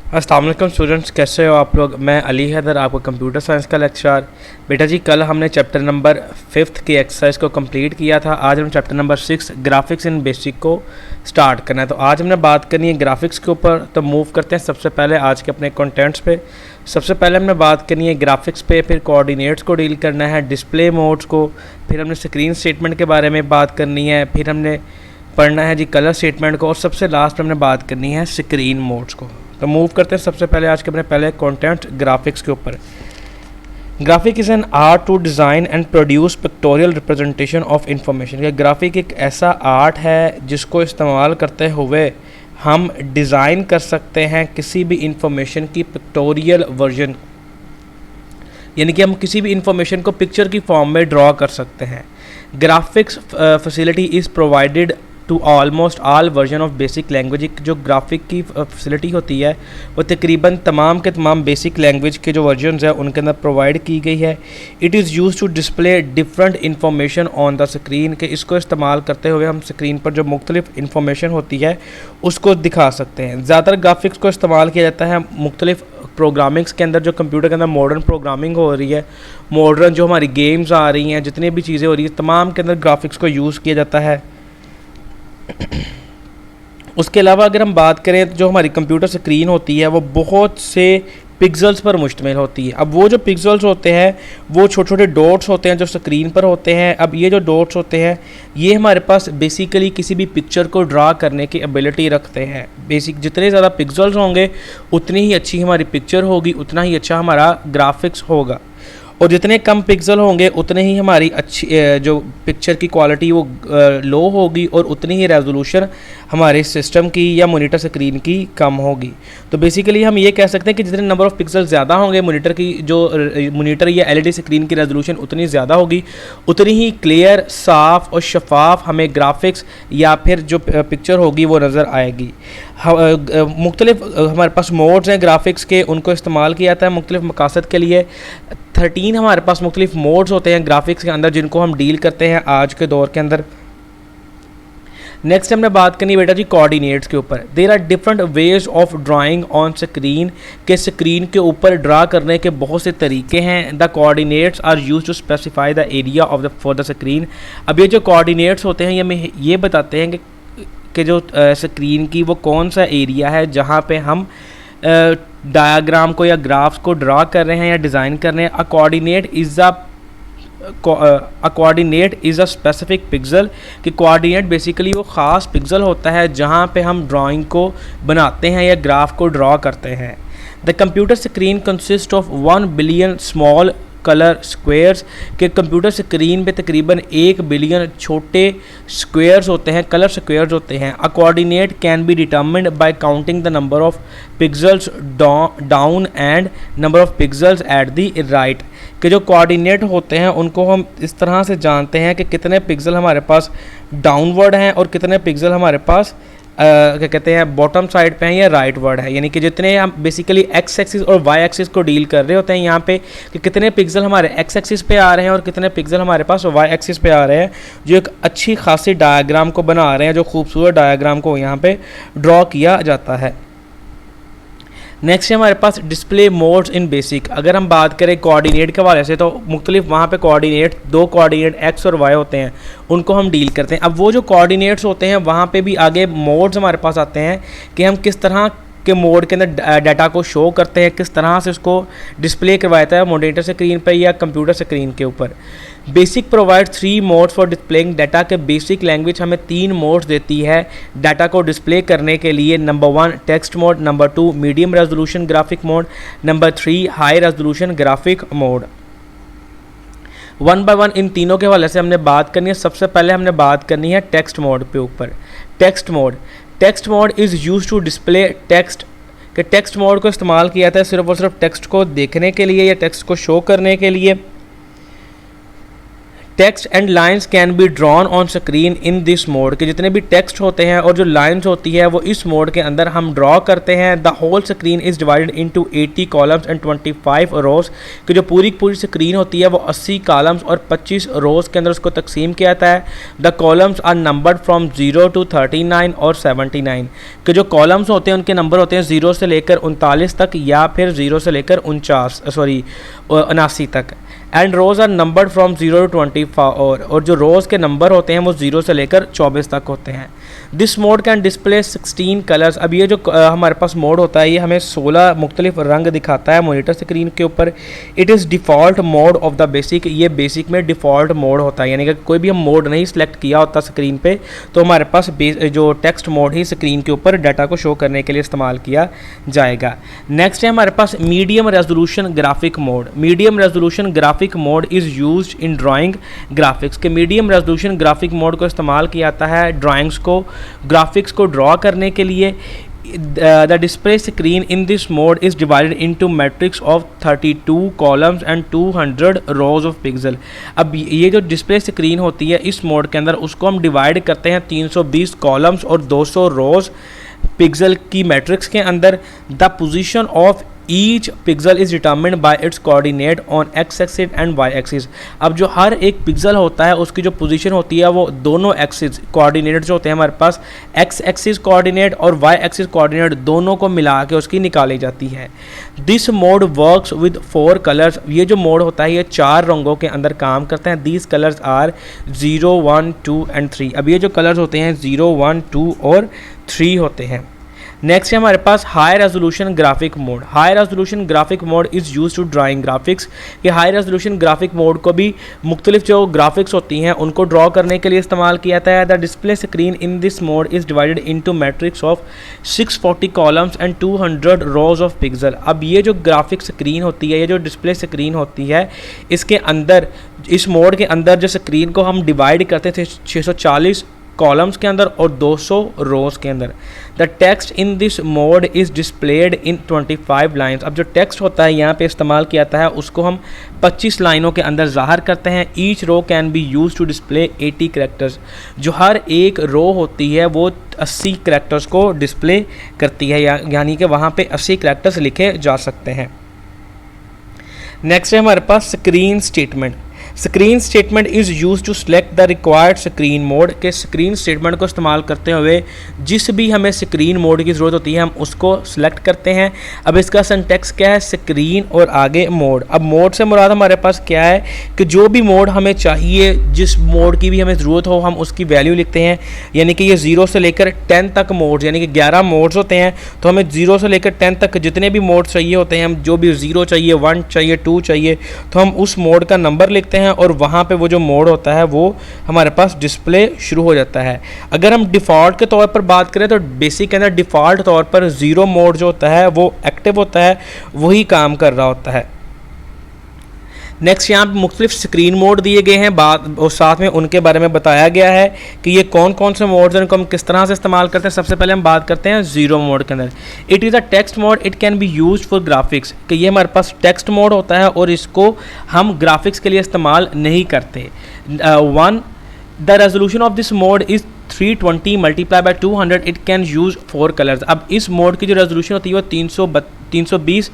अस्सलाम वालेकुम स्टूडेंट्स, कैसे हो आप लोग। मैं अली हैदर, आपको कंप्यूटर साइंस का लेक्चर। बेटा जी, कल हमने चैप्टर नंबर 5 की एक्सरसाइज को कंप्लीट किया था। आज हम चैप्टर नंबर 6 ग्राफिक्स इन बेसिक को स्टार्ट करना है। तो आज हमने बात करनी है ग्राफिक्स के ऊपर। तो मूव करते हैं सबसे पहले आज के अपने कंटेंट्स पे। सबसे पहले हमने बात करनी है ग्राफिक्स पे, फिर कोऑर्डिनेट्स को डील करना है, डिस्प्ले मोड्स को, फिर हमने स्क्रीन स्टेटमेंट के बारे में बात करनी है, फिर हमने पढ़ना है जी कलर स्टेटमेंट को, और सबसे लास्ट में हमने बात करनी है स्क्रीन मोड्स को। तो मूव करते हैं सबसे पहले आज के अपने पहले कंटेंट ग्राफिक्स के ऊपर। Graphic is an art to design and produce pictorial representation of information. या ग्राफिक एक ऐसा आर्ट है जिसको इस्तेमाल करते हुए हम डिज़ाइन कर सकते हैं किसी भी इंफॉर्मेशन की पिक्टोरियल वर्जन, यानी कि हम किसी भी इंफॉर्मेशन को पिक्चर की फॉर्म में ड्रॉ कर सकते हैं। Graphics facility is provided to almost all version of basic language. जो ग्राफिक की फैसिलिटी होती है वो तकरीबन तमाम के तमाम बेसिक लैंग्वेज के जो वर्जन्स हैं उनके अंदर प्रोवाइड की गई है। It is use to display different information on the screen, के इसको इस्तेमाल करते हुए हम स्क्रीन पर जो मुख्तलिफ इंफॉर्मेशन होती है उसको दिखा सकते हैं। ज़्यादातर ग्राफिक्स को इस्तेमाल किया जाता है मुख्तलिफ प्रोग्रामिंग्स के अंदर। जो कंप्यूटर के अंदर मॉडर्न प्रोग्रामिंग हो रही है, मॉडर्न जो हमारी गेम्स आ रही हैं, जितनी भी चीज़ें हो रही हैं, तमाम के अंदर ग्राफिक्स को यूज़ किया जाता है। उसके अलावा अगर हम बात करें तो जो हमारी कंप्यूटर स्क्रीन होती है वो बहुत से पिक्सल्स पर मुश्तमिल होती है। अब वो जो पिक्सल्स होते हैं वो छोटे छोटे डॉट्स होते हैं जो स्क्रीन पर होते हैं। अब ये जो डॉट्स होते हैं ये हमारे पास बेसिकली किसी भी पिक्चर को ड्रा करने की एबिलिटी रखते हैं। बेसिक जितने ज़्यादा पिक्सल्स होंगे उतनी ही अच्छी हमारी पिक्चर होगी, उतना ही अच्छा हमारा ग्राफिक्स होगा, और जितने कम पिक्सल होंगे उतने ही हमारी अच्छी जो पिक्चर की क्वालिटी वो लो होगी, और उतनी ही रेजोल्यूशन हमारे सिस्टम की या मॉनिटर स्क्रीन की कम होगी। तो बेसिकली हम ये कह सकते हैं कि जितने नंबर ऑफ़ पिक्सल ज़्यादा होंगे मॉनिटर की जो मॉनिटर या एलईडी स्क्रीन की रेजोल्यूशन उतनी ज़्यादा होगी, उतनी ही क्लियर, साफ़ और शफाफ हमें ग्राफिक्स या फिर जो पिक्चर होगी वो नज़र आएगी। मुख्तलिफ हमारे पास मोड्स हैं ग्राफिक्स के, उनको इस्तेमाल किया जाता है मुख्तलिफ मकासद के लिए। 13 हमारे पास मुख्तलिफ मोड्स होते हैं ग्राफिक्स के अंदर जिनको हम डील करते हैं आज के दौर के अंदर। नेक्स्ट हमने बात करनी है बेटा जी कोऑर्डिनेट्स के ऊपर। There are different ways of drawing on screen, के स्क्रीन के ऊपर ड्रा करने के बहुत से तरीके हैं। The coordinates are use to specify the area of the for the screen. अब ये जो कोऑर्डिनेट्स होते हैं ये हमें ये बताते हैं कि जो स्क्रीन की वो कौन सा एरिया है जहाँ पे हम डायग्राम को या ग्राफ्स को ड्रा कर रहे हैं या डिज़ाइन कर रहे हैं। अ coordinate is a specific pixel, कि कोऑर्डिनेट बेसिकली वो ख़ास पिक्सल होता है जहाँ पे हम ड्राइंग को बनाते हैं या ग्राफ को ड्रॉ करते हैं। The computer screen consist of 1 billion small colour squares, के कंप्यूटर स्क्रीन पे तकरीबन 1 बिलियन छोटे स्क्वेयर्स होते हैं, कलर स्क्वेयर्स होते हैं। अ coordinate can be determined bye counting the number of pixels down and number of pixels at the right, के जो कोऑर्डिनेट होते हैं उनको हम इस तरह से जानते हैं कि कितने पिक्सल हमारे पास डाउनवर्ड हैं और कितने पिक्सल हमारे पास क्या कहते हैं बॉटम साइड पे हैं या राइट वर्ड है। यानी कि जितने हम बेसिकली एक्स एक्सिस और वाई एक्सिस को डील कर रहे होते हैं यहाँ पे, कि कितने पिक्सल हमारे एक्स एक्सिस पे आ रहे हैं और कितने पिक्सल हमारे पास वाई एक्सिस पे आ रहे हैं, जो एक अच्छी खासी डायग्राम को बना रहे हैं, जो खूबसूरत डायग्राम को यहाँ पे ड्रॉ किया जाता है। नेक्स्ट है हमारे पास डिस्प्ले मोड्स इन बेसिक। अगर हम बात करें कोऑर्डिनेट के हवाले से तो मुख्तलिफ वहाँ पे कोऑर्डिनेट, 2 कोऑर्डिनेट एक्स और वाई होते हैं, उनको हम डील करते हैं। अब वो जो कोऑर्डिनेट्स होते हैं वहाँ पे भी आगे मोड्स हमारे पास आते हैं कि हम किस तरह के मोड के अंदर डाटा को शो करते हैं, किस तरह से उसको डिस्प्ले करवाता है मॉनिटर स्क्रीन पर या कंप्यूटर स्क्रीन के ऊपर। Basic provide 3 modes for displaying data, के बेसिक लैंग्वेज हमें 3 मोड्स देती है डाटा को डिस्प्ले करने के लिए। Number 1 text mode, number 2 medium resolution graphic mode, number 3 high resolution graphic mode. 1 by 1 इन तीनों के हवाले से हमने बात करनी है। सबसे पहले हमने बात करनी है टेक्स्ट मोड पे ऊपर। Text mode is use to display text, के टेक्स्ट मोड को इस्तेमाल किया जाता है सिर्फ और सिर्फ टेक्स्ट को देखने के लिए या टेक्स्ट को शो करने के लिए। Text and lines can be drawn on screen in this mode, कि जितने भी टेक्स्ट होते हैं और जो लाइंस होती है वो इस मोड के अंदर हम ड्रॉ करते हैं। The whole screen is divided into 80 columns and 25 rows, कि जो पूरी स्क्रीन होती है वो 80 कॉलम्स और 25 रोज़ के अंदर उसको तकसीम किया जाता है। The columns are numbered from 0 to 39 और 79, कि जो कॉलम्स होते हैं उनके नंबर होते हैं 0 से लेकर 39 तक या फिर 0 से लेकर 79 तक। And rows are numbered from 0 to 24, और जो रोज़ के नंबर होते हैं वो 0 से लेकर 24 तक होते हैं। This mode can display 16 colours. अब ये जो हमारे पास मोड होता है ये हमें 16 मुख्तलिफ रंग दिखाता है मॉनिटर स्क्रीन के ऊपर। It is default mode of the basic, ये बेसिक में डिफ़ॉल्ट मोड होता है, यानी कि कोई भी हम मोड नहीं सिलेक्ट किया होता स्क्रीन पे तो हमारे पास जो टेक्स्ट मोड ही स्क्रीन के ऊपर डाटा को शो करने के लिए इस्तेमाल किया जाएगा। नेक्स्ट है हमारे पास medium resolution graphic mode. Medium resolution graphic mode is used in drawing graphics, के मीडियम रेजोल्यूशन ग्राफिक मोड को इस्तेमाल किया जाता है ड्राइंग्स को, ग्राफिक्स को ड्रॉ करने के लिए। The display screen in this mode is divided into matrix of 32 columns and 200 rows of pixel। अब ये जो डिस्प्ले स्क्रीन होती है इस मोड के अंदर उसको हम डिवाइड करते हैं 320 कॉलम्स और 200 रोज़ पिक्सल की मैट्रिक्स के अंदर। The position of each pixel is determined by its coordinate on X axis and Y axis. अब जो हर एक पिक्सल होता है उसकी जो पोजीशन होती है वो दोनों एक्सिस कोऑर्डिनेट जो होते हैं हमारे पास एक्स एक्सिस कोऑर्डिनेट और वाई एक्सिस कोऑर्डिनेट दोनों को मिला के उसकी निकाली जाती है। This mode works with 4 colours. ये जो मोड होता है ये 4 रंगों के अंदर काम करते हैं। These colours are 0, 1, 2 and 3। अब ये जो कलर्स होते हैं 0, 1, 2 और 3 होते हैं। नेक्स्ट है हमारे पास high resolution graphic mode. High resolution graphic mode is use to drawing graphics, कि हाई रेजोल्यूशन ग्राफिक मोड को भी मुख्तलिफ जो ग्राफिक्स होती हैं उनको ड्रॉ करने के लिए इस्तेमाल किया जाता है। The display screen in this mode is divided into matrix of 640 columns and 200 rose of pixel. अब ये जो ग्राफिक स्क्रीन होती है, ये जो डिस्प्ले स्क्रीन होती है, इसके अंदर इस मोड के अंदर जो स्क्रीन को हम डिवाइड करते थे 640 कॉलम्स के अंदर और 200 रोज़ के अंदर। The text in this mode is displayed in 25 lines. अब जो टेक्स्ट होता है यहाँ पे इस्तेमाल किया जाता है उसको हम 25 लाइनों के अंदर ज़ाहिर करते हैं। Each row can be use to display 80 characters. जो हर एक रो होती है वो 80 करैक्टर्स को डिस्प्ले करती है, यानी कि वहाँ पे 80 करैक्टर्स लिखे जा सकते हैं। नेक्स्ट है हमारे पास screen statement. Screen statement is use to select the required screen mode, के स्क्रीन स्टेटमेंट को इस्तेमाल करते हुए जिस भी हमें स्क्रीन मोड की ज़रूरत होती है हम उसको सेलेक्ट करते हैं। अब इसका सिंटैक्स क्या है, स्क्रीन और आगे मोड। अब मोड से मुराद हमारे पास क्या है कि जो भी मोड हमें चाहिए, जिस मोड की भी हमें ज़रूरत हो हम उसकी वैल्यू लिखते हैं। यानी कि ये 0 से लेकर 10 तक मोड्स, यानी कि 11 मोड्स होते हैं, तो हमें 0 से लेकर 10 तक जितने भी मोड चाहिए होते हैं, हम जो भी 0 चाहिए, 1 चाहिए, 2 चाहिए, तो हम उस मोड का नंबर लिखते हैं और वहाँ पे वो जो मोड होता है वो हमारे पास डिस्प्ले शुरू हो जाता है। अगर हम डिफ़ॉल्ट के तौर पर बात करें तो बेसिक के अंदर डिफ़ॉल्ट तौर पर 0 मोड जो होता है वो एक्टिव होता है, वही काम कर रहा होता है। नेक्स्ट यहाँ पे मुख्तलिफ स्क्रीन मोड दिए गए हैं और साथ में उनके बारे में बताया गया है कि ये कौन कौन से मोड्स हैं, इनको हम किस तरह से इस्तेमाल करते हैं। सबसे पहले हम बात करते हैं 0 मोड के अंदर। It is a text mode, it can be use for graphics, कि ये हमारे पास टेक्स्ट मोड होता है और इसको हम ग्राफिक्स के लिए इस्तेमाल नहीं करते। 1 the resolution of this mode is 320 multiply by 200, it can use 4 colours. अब इस मोड की जो रेजोल्यूशन होती है वो 320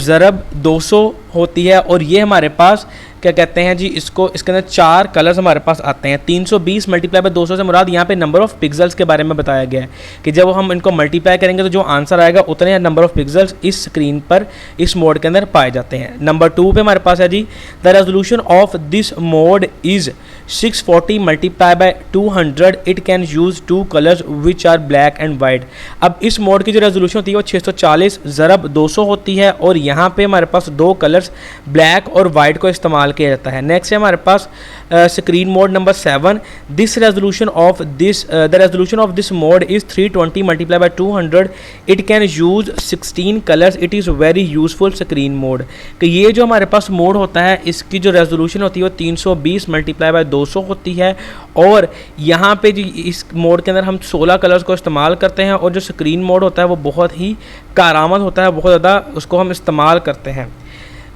ज़रब 200 होती है और ये हमारे पास क्या कहते हैं जी, इसके अंदर 4 कलर्स हमारे पास आते हैं। 320 मल्टीप्लाई बाई 200 से मुराद यहाँ पे नंबर ऑफ पिक्सल्स के बारे में बताया गया है कि जब हम इनको मल्टीप्लाई करेंगे तो जो आंसर आएगा उतने नंबर ऑफ पिक्सल्स इस स्क्रीन पर इस मोड के अंदर पाए जाते हैं। नंबर 2 पे हमारे पास है जी, the resolution of this mode is 640 multiply by 200, it can use 2 colours which are black and white. अब इस मोड की जो रेजोल्यूशन होती है वो 640 ज़रब 200 होती है और यहाँ पे हमारे पास 2 कलर्स ब्लैक और वाइट को इस्तेमाल किया जाता है। नेक्स्ट है हमारे पास screen mode number 7। This resolution of the resolution of this mode is 320 multiply by 200, it can use 16 colours, it is very useful screen mode. कि ये जो हमारे पास मोड होता है इसकी जो रेजोल्यूशन होती है वो 320 मल्टीप्लाई बाई 200 होती है और यहाँ पे जो इस मोड के अंदर हम 16 कलर्स को इस्तेमाल करते हैं और जो स्क्रीन मोड होता है वो बहुत ही कारआमद होता है, बहुत ज़्यादा उसको हम इस्तेमाल करते हैं।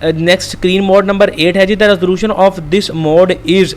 नेक्स्ट स्क्रीन मोड नंबर 8 है जी, the resolution of this mode is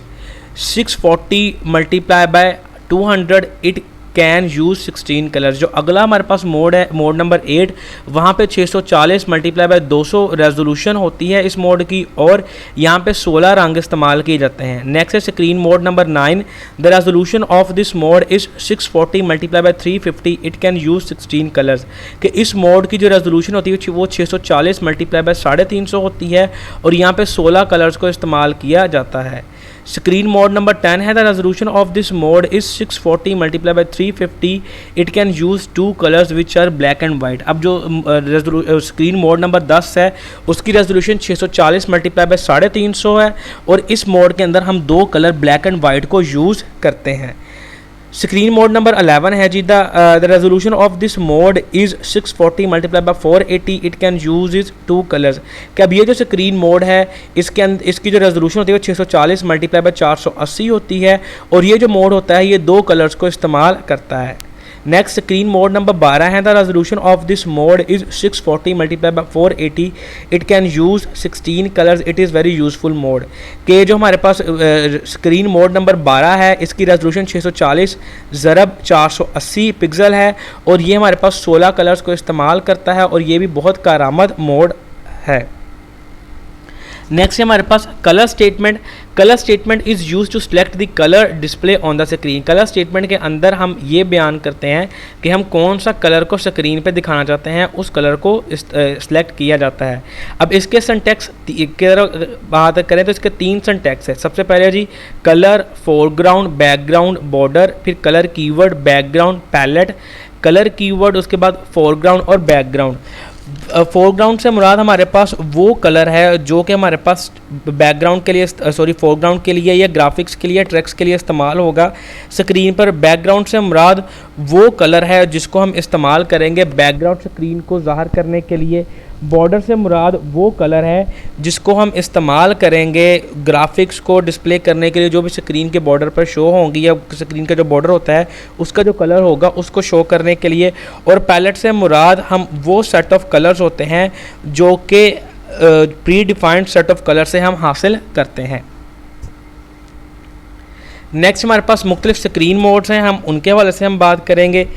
640 multiply by 200 it can use 16 colours. जो अगला हमारे पास मोड है, मोड नंबर 8, वहाँ पे 640 मल्टीप्लाई बाय 200 रेजोल्यूशन होती है इस मोड की, और यहाँ पे 16 रंग इस्तेमाल किए जाते हैं। नेक्स्ट है screen mode number 9, the resolution of this mode is 640 multiply by 350 it can use 16 colours. कि इस मोड की जो रेजोल्यूशन होती है वो 640 मल्टीप्लाई बाय 350 होती है, और यहाँ पे 16 कलर्स को इस्तेमाल किया जाता है। स्क्रीन मोड नंबर 10 है, the resolution of this mode is 640 multiply by 350 it can use 2 colours which are black and white. अब जो स्क्रीन मोड नंबर 10 है उसकी रेजोल्यूशन 640 मल्टीप्लाई बाय 350 है, और इस मोड के अंदर हम 2 कलर ब्लैक एंड वाइट को यूज़ करते हैं। स्क्रीन मोड नंबर 11 है जी, the resolution of this mode is 640 multiply by 480 it can use is 2 colours. कि अब ये जो स्क्रीन मोड है इसके अंदर इसकी जो रेजोल्यूशन होती है वो 640 मल्टीप्लाई बाय 480 होती है, और ये जो मोड होता है ये 2 कलर्स को इस्तेमाल करता है। नेक्स्ट स्क्रीन मोड नंबर 12 है, the resolution of this mode is 640 multiply by 480 it can use 16 colours, it is very useful mode. के जो हमारे पास स्क्रीन मोड नंबर 12 है इसकी रेजोल्यूशन 640 ज़रब 480 पिक्सल है, और ये हमारे पास 16 कलर्स को इस्तेमाल करता है, और ये भी बहुत कारआमद मोड है। नेक्स्ट है हमारे पास colour statement. Colour statement is use to select the colour display on the screen. Colour statement के अंदर हम ये बयान करते हैं कि हम कौन सा कलर को स्क्रीन पे दिखाना चाहते हैं, उस कलर को सिलेक्ट किया जाता है। अब इसके सिंटैक्स की बात करें तो इसके 3 सिंटैक्स है। सबसे पहले जी कलर, फोरग्राउंड, बैकग्राउंड, बॉर्डर, फिर colour keyword, background, palette, colour keyword, उसके बाद फोरग्राउंड और बैकग्राउंड। फोरग्राउंड से मुराद हमारे पास वो कलर है जो कि हमारे पास बैकग्राउंड के लिए फोरग्राउंड के लिए या ग्राफिक्स के लिए ट्रैक्स के लिए इस्तेमाल होगा स्क्रीन पर। बैकग्राउंड से मुराद वो कलर है जिसको हम इस्तेमाल करेंगे बैकग्राउंड स्क्रीन को ज़ाहिर करने के लिए। बॉर्डर से मुराद वो कलर है जिसको हम इस्तेमाल करेंगे ग्राफिक्स को डिस्प्ले करने के लिए, जो भी स्क्रीन के बॉर्डर पर शो होंगी या स्क्रीन का जो बॉर्डर होता है उसका जो कलर होगा उसको शो करने के लिए। और पैलेट से मुराद हम वो सेट ऑफ कलर्स होते हैं जो कि pre defined set of colour से हम हासिल करते हैं। नेक्स्ट हमारे पास मुख्तलिफ स्क्रीन मोड्स हैं, हम उनके हवाले से हम बात करेंगे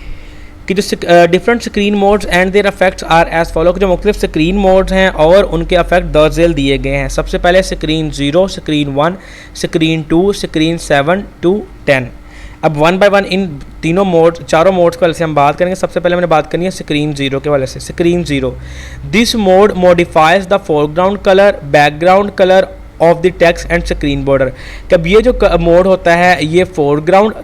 कि जो different screen modes and their effects are as follow. जो मुख्तलिफ स्क्रीन मोड्स हैं और उनके इफेक्ट दर्जेल दिए गए हैं। सबसे पहले screen 0, screen 1, screen 2, screen 7 to 10। अब 1 by 1 इन तीनों मोड, चारों मोड्स के वाले से हम बात करेंगे। सबसे पहले मैंने बात करनी है स्क्रीन 0 के वाले से। Screen 0, this mode modifies the foreground colour, background colour of the text and screen border. कब ये जो मोड होता है ये फोरग्राउंड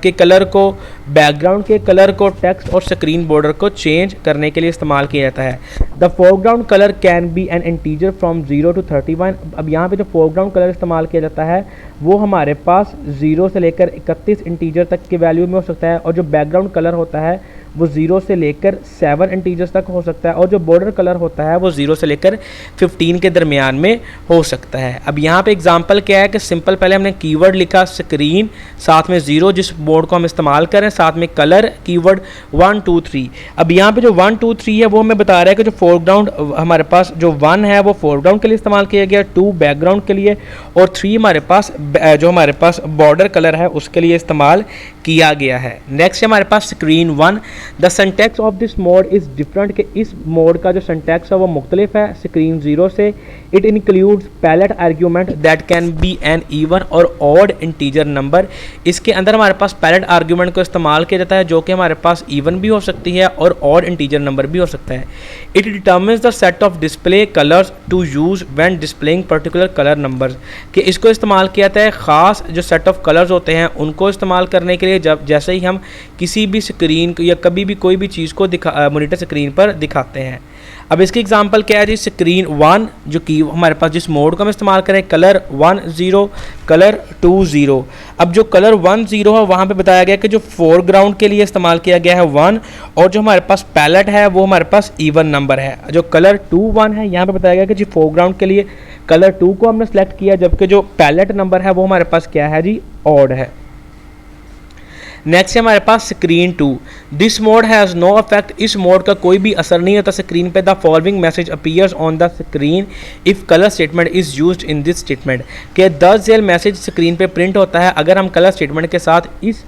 के कलर को, बैकग्राउंड के कलर को, टेक्स्ट और स्क्रीन बॉर्डर को चेंज करने के लिए इस्तेमाल किया जाता है। The foreground colour can be N integer from 0 to 31। अब यहाँ पे जो फोरग्राउंड कलर इस्तेमाल किया जाता है वो हमारे पास 0 से लेकर 31 इंटीजर तक के वैल्यू में हो सकता है, और जो बैकग्राउंड कलर होता है वो 0 से लेकर 7 इंटीजर्स तक हो सकता है, और जो बॉर्डर कलर होता है वो 0 से लेकर 15 के दरमियान में हो सकता है। अब यहाँ पे एग्जांपल क्या है कि सिंपल पहले हमने कीवर्ड लिखा स्क्रीन, साथ में 0 जिस बोर्ड को हम इस्तेमाल करें, साथ में कलर कीवर्ड 1 2 3। अब यहाँ पे जो 1 2 3 है वो हमें बता रहा है कि जो फोरग्राउंड हमारे पास जो 1 है वो फोरग्राउंड के लिए इस्तेमाल किया गया, 2 बैकग्राउंड के लिए, और 3 हमारे पास जो हमारे पास बॉर्डर कलर है उसके लिए इस्तेमाल किया गया है। नेक्स्ट हमारे पास screen 1, the syntax of this mode is different. कि इस मोड का जो सिंटैक्स है वो मुख्तलिफ है स्क्रीन 0 से। It includes palette argument that can be an even और ऑड इंटीजर नंबर। इसके अंदर हमारे पास पैलेट आर्ग्यूमेंट को इस्तेमाल किया जाता है जो कि हमारे पास इवन भी हो सकती है और ऑड इंटीजर नंबर भी हो सकता है। It determines the set of display colours to use when displaying particular colour numbers. कि इसको इस्तेमाल किया जाता है ख़ास जो सेट ऑफ कलर्स होते हैं उनको इस्तेमाल करने के लिए, जब जैसे ही हम किसी भी स्क्रीन को या कभी भी कोई भी चीज़ को मॉनिटर स्क्रीन पर दिखाते हैं। अब इसकी एग्जांपल क्या है जी, स्क्रीन 1 जो कि हमारे पास जिस मोड का हम इस्तेमाल करें, कलर 1 0, कलर 2 0। अब जो कलर 1 0 है वहाँ पे बताया गया कि जो फोरग्राउंड के लिए इस्तेमाल किया गया है 1, और जो हमारे पास पैलेट है वो हमारे पास इवन नंबर है। जो कलर 2 1 है यहाँ पे बताया गया कि जी फोरग्राउंड के लिए कलर 2 को हमने सेलेक्ट किया, जबकि जो पैलेट नंबर है वो हमारे पास क्या है जी, ऑड है। नेक्स्ट है हमारे पास screen 2। This mode has no affect, इस मोड का कोई भी असर नहीं होता स्क्रीन पे। The following message appears on the screen if colour statement is used in this statement. कि 10 जेल मैसेज स्क्रीन पे प्रिंट होता है अगर हम कलर स्टेटमेंट के साथ इस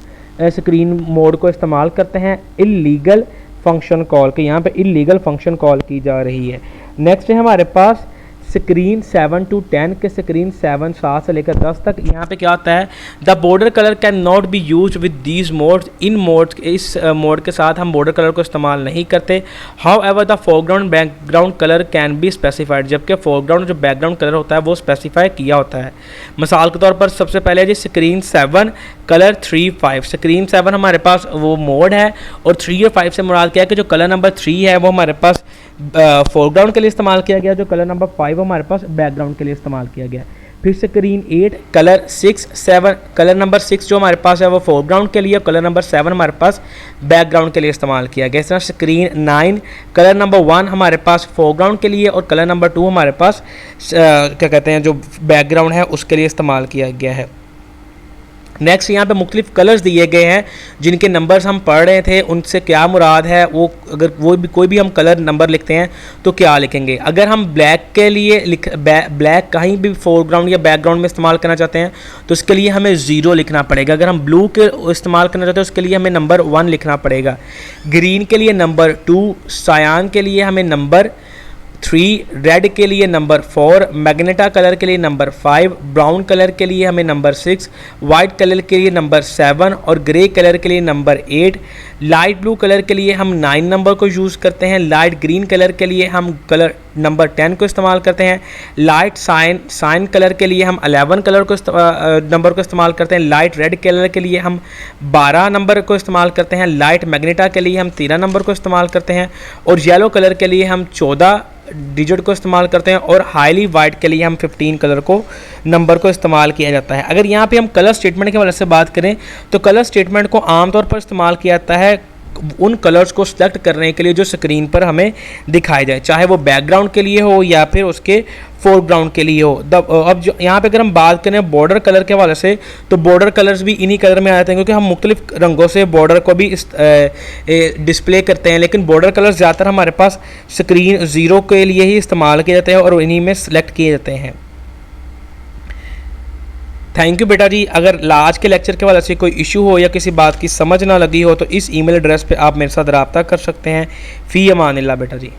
स्क्रीन मोड को इस्तेमाल करते हैं। इल्लीगल फंक्शन कॉल के यहाँ पे इल्लीगल फंक्शन कॉल की जा रही है। नेक्स्ट है हमारे पास स्क्रीन 7 to 10 के स्क्रीन 7 7 से लेकर 10 तक। यहाँ पे क्या होता है, the border colour can not be use with these modes. In modes इस मोड के साथ हम बॉर्डर कलर को इस्तेमाल नहीं करते। How ever the foreground background colour can be specified, जबकि फोरग्राउंड जो बैकग्राउंड कलर होता है वो स्पेसिफाई किया होता है। मिसाल के तौर पर सबसे पहले जी स्क्रीन 7 कलर 3 5। स्क्रीन 7 हमारे पास वो मोड है और 3 और 5 से मुराद क्या है कि जो कलर नंबर 3 है वो हमारे पास फोरग्राउंड के लिए इस्तेमाल किया गया, जो कलर नंबर 5 हमारे पास बैकग्राउंड के लिए इस्तेमाल किया गया। फिर स्क्रीन 8 कलर 6 7, कलर नंबर 6 जो हमारे पास है वो फोरग्राउंड के लिए, कलर नंबर 7 हमारे पास बैकग्राउंड के लिए इस्तेमाल किया गया। इस तरह स्क्रीन 9 कलर नंबर 1 हमारे पास फोरग्राउंड के लिए और कलर नंबर 2 हमारे पास क्या कहते हैं जो बैकग्राउंड है उसके लिए इस्तेमाल किया गया है। नेक्स्ट यहाँ पे मुख्तलिफ कलर्स दिए गए हैं जिनके नंबर्स हम पढ़ रहे थे, उनसे क्या मुराद है, वो अगर वो भी कोई भी हम कलर नंबर लिखते हैं तो क्या लिखेंगे। अगर हम ब्लैक के लिए ब्लैक कहीं भी फोरग्राउंड या बैकग्राउंड में इस्तेमाल करना चाहते हैं तो उसके लिए हमें 0 लिखना पड़ेगा। अगर हम ब्लू के इस्तेमाल करना चाहते हैं उसके लिए हमें नंबर 1 लिखना पड़ेगा। ग्रीन के लिए नंबर 2, सायान के लिए हमें नंबर 3, रेड के लिए नंबर 4, मैग्नेटा कलर के लिए नंबर 5, ब्राउन कलर के लिए हमें नंबर 6, वाइट कलर के लिए नंबर 7 और ग्रे कलर के लिए नंबर 8। लाइट ब्लू कलर के लिए हम 9 नंबर को यूज़ करते हैं। लाइट ग्रीन कलर के लिए हम कलर नंबर 10 को इस्तेमाल करते हैं। लाइट साइन कलर के लिए हम 11 कलर को नंबर को इस्तेमाल करते हैं। लाइट रेड कलर के लिए हम 12 नंबर को इस्तेमाल करते हैं। लाइट मैग्नेटा के लिए हम 13 नंबर को इस्तेमाल करते हैं और येलो कलर के लिए हम 14 डिजिट को इस्तेमाल करते हैं और हाईली वाइट के लिए हम 15 कलर को नंबर को इस्तेमाल किया जाता है। अगर यहाँ पे हम कलर स्टेटमेंट के हवाले से बात करें तो कलर स्टेटमेंट को आमतौर पर इस्तेमाल किया जाता है उन कलर्स को सिलेक्ट करने के लिए जो स्क्रीन पर हमें दिखाए जाए, चाहे वो बैकग्राउंड के लिए हो या फिर उसके फोरग्राउंड के लिए हो। अब जो यहाँ पे अगर हम बात करें बॉर्डर कलर के हवाले से तो बॉर्डर कलर्स भी इन्हीं कलर में आ जाते हैं क्योंकि हम मुख्तलिफ रंगों से बॉर्डर को भी डिस्प्ले करते हैं, लेकिन बॉर्डर कलर्स ज़्यादातर हमारे पास स्क्रीन 0 के लिए ही इस्तेमाल किए जाते हैं और इन्हीं में सेलेक्ट किए जाते हैं। थैंक यू बेटा जी। अगर आज के लेक्चर के हवाले से कोई इशू हो या किसी बात की समझ ना लगी हो तो इस ईमेल एड्रेस पे आप मेरे साथ रब्ता कर सकते हैं। फ़ी अमान अल्लाह बेटा जी।